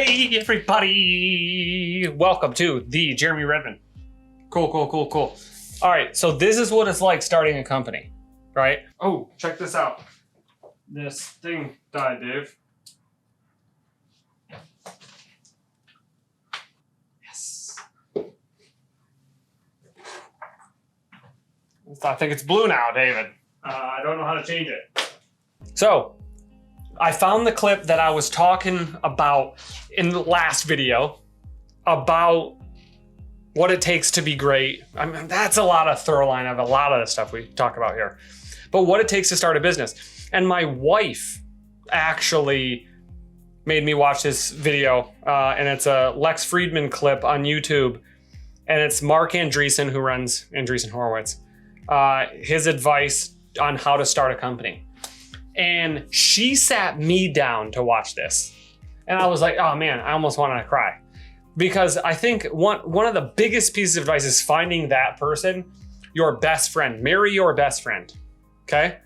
Hey everybody! Welcome to the Jeremy Redmond. Cool. All right, so this is what it's like starting a company, right? Oh, check this out. This thing died, Dave. Yes. I think it's blue now, David. I don't know how to change it. So, I found the clip that I was talking about in the last video about what it takes to be great. I mean, that's a lot of thorough line of a lot of the stuff we talk about here. But what it takes to start a business. And my wife actually made me watch this video, and it's a Lex Friedman clip on YouTube. And it's Marc Andreessen, who runs Andreessen Horowitz, his advice on how to start a company. And she sat me down to watch this. And I was like, oh man, I almost wanted to cry. Because I think one of the biggest pieces of advice is finding that person, your best friend. Marry your best friend, okay?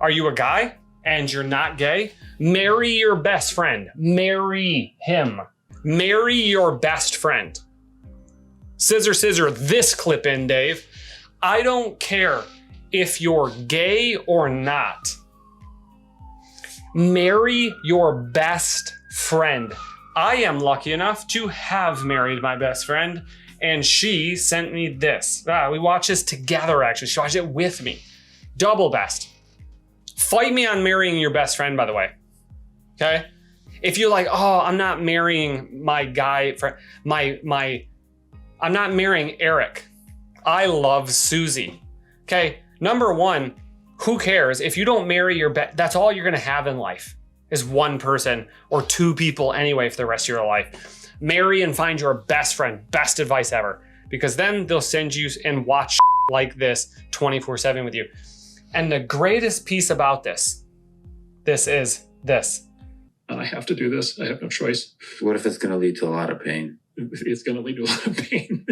Are you a guy and you're not gay? Marry your best friend. Marry him. Marry your best friend. Scissor, this clip in, Dave. I don't care if you're gay or not. Marry your best friend. I am lucky enough to have married my best friend, and she sent me this. We watched this together, actually. She watched it with me. Double best. Fight me on marrying your best friend, by the way. Okay? If you're like, oh, I'm not marrying my guy friend, I'm not marrying Eric. I love Susie. Okay? Number one, who cares? If you don't marry your that's all you're gonna have in life is one person or two people anyway for the rest of your life. Marry and find your best friend. Best advice ever. Because then they'll send you and watch like this 24/7 with you. And the greatest piece about this is this. I have to do this. I have no choice. What if it's gonna lead to a lot of pain? It's gonna lead to a lot of pain.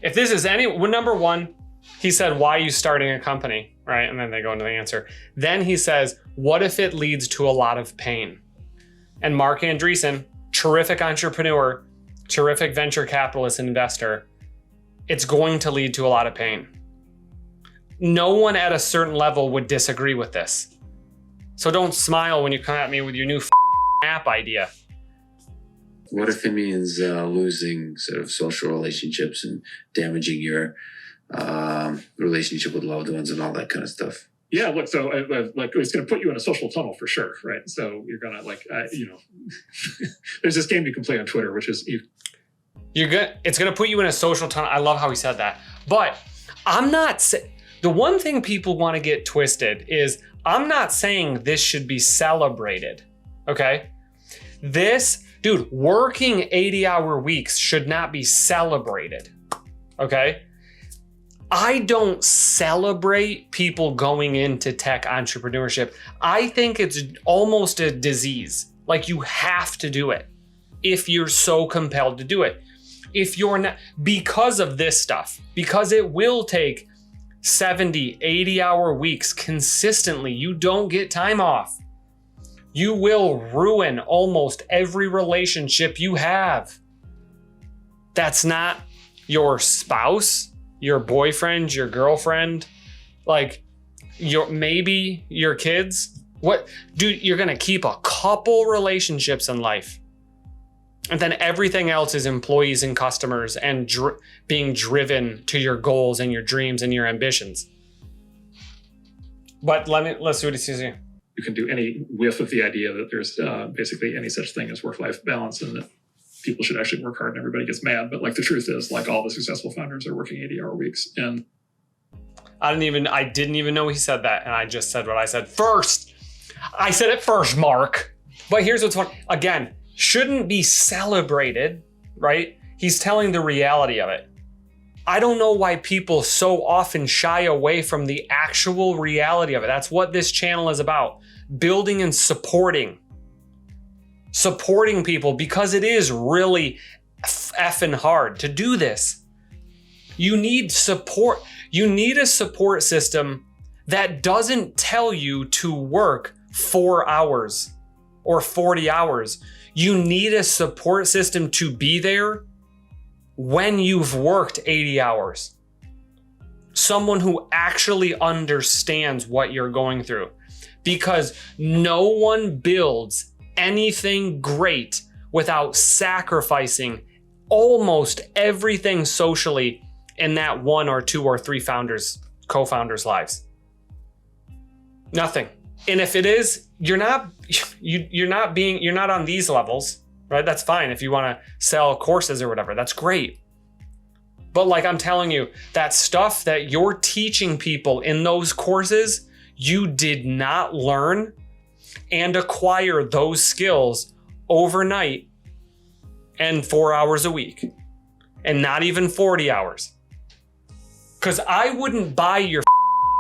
If this is number one, he said, why are you starting a company, right? And then they go into the answer. Then he says, what if it leads to a lot of pain? And Marc Andreessen, terrific entrepreneur, terrific venture capitalist and investor, it's going to lead to a lot of pain. No one at a certain level would disagree with this. So don't smile when you come at me with your new app idea. What if it means losing sort of social relationships and damaging your relationship with loved ones and all that kind of stuff? Yeah, look, so like it's going to put you in a social tunnel for sure, right? So you're going to there's this game you can play on Twitter, which is it's going to put you in a social tunnel. I love how he said that. But I'm not the one thing people want to get twisted is I'm not saying this should be celebrated. Okay? Dude, working 80-hour weeks should not be celebrated. Okay? I don't celebrate people going into tech entrepreneurship. I think it's almost a disease. Like you have to do it if you're so compelled to do it. If you're not, because of this stuff, because it will take 70, 80-hour weeks consistently, you don't get time off. You will ruin almost every relationship you have. That's not your spouse, your boyfriend, your girlfriend, like maybe your kids. What, dude, you're gonna keep a couple relationships in life. And then everything else is employees and customers and being driven to your goals and your dreams and your ambitions. But let's see what he says here. You can do any whiff of the idea that there's basically any such thing as work-life balance and that people should actually work hard and everybody gets mad. But like the truth is, like all the successful founders are working 80-hour weeks. And I didn't even know he said that. And I just said what I said first. I said it first, Mark. But here's what's fun. Again, shouldn't be celebrated, right? He's telling the reality of it. I don't know why people so often shy away from the actual reality of it. That's what this channel is about. Building and supporting people, because it is really effing hard to do this. You need support. You need a support system that doesn't tell you to work 4 hours or 40 hours. You need a support system to be there when you've worked 80 hours. Someone who actually understands what you're going through, because no one builds anything great without sacrificing almost everything socially in that 1 or 2 or 3 co-founders' lives. Nothing. And if it is, you're not on these levels, right? That's fine. If you want to sell courses or whatever, that's great. But like I'm telling you, that stuff that you're teaching people in those courses, you did not learn and acquire those skills overnight and 4 hours a week, and not even 40 hours. Because I wouldn't buy your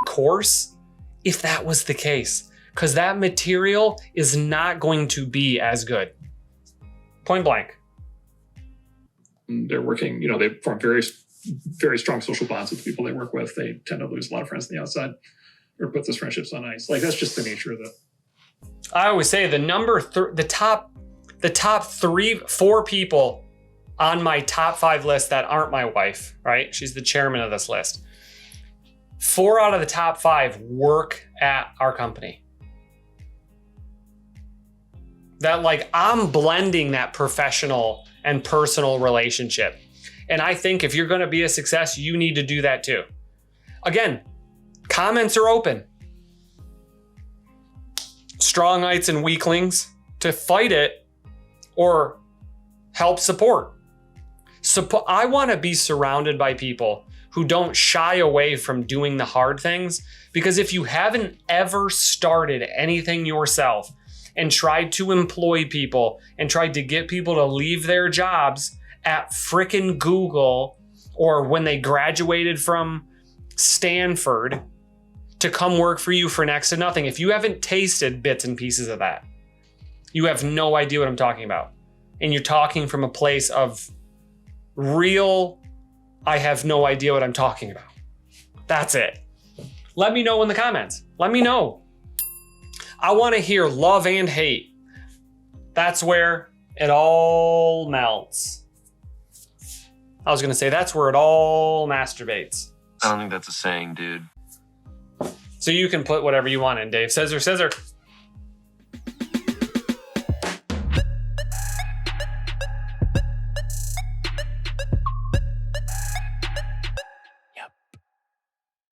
course if that was the case, because that material is not going to be as good. Point blank. They're working, they form very, very strong social bonds with the people they work with. They tend to lose a lot of friends on the outside or put those friendships on ice. Like, that's just the nature of it. I always say the top 4 people on my top 5 list that aren't my wife, right? She's the chairman of this list. 4 out of the top 5 work at our company. That, like, I'm blending that professional and personal relationship. And I think if you're going to be a success, you need to do that too. Again, comments are open. Strongites and weaklings to fight it or help support. I want to be surrounded by people who don't shy away from doing the hard things, because if you haven't ever started anything yourself and tried to employ people and tried to get people to leave their jobs at frickin' Google or when they graduated from Stanford to come work for you for next to nothing, if you haven't tasted bits and pieces of that, you have no idea what I'm talking about. And you're talking from a place of real, I have no idea what I'm talking about. That's it. Let me know in the comments. Let me know. I want to hear love and hate. That's where it all melts. I was going to say that's where it all masturbates. I don't think that's a saying, dude. So you can put whatever you want in, Dave. Scissor, scissor.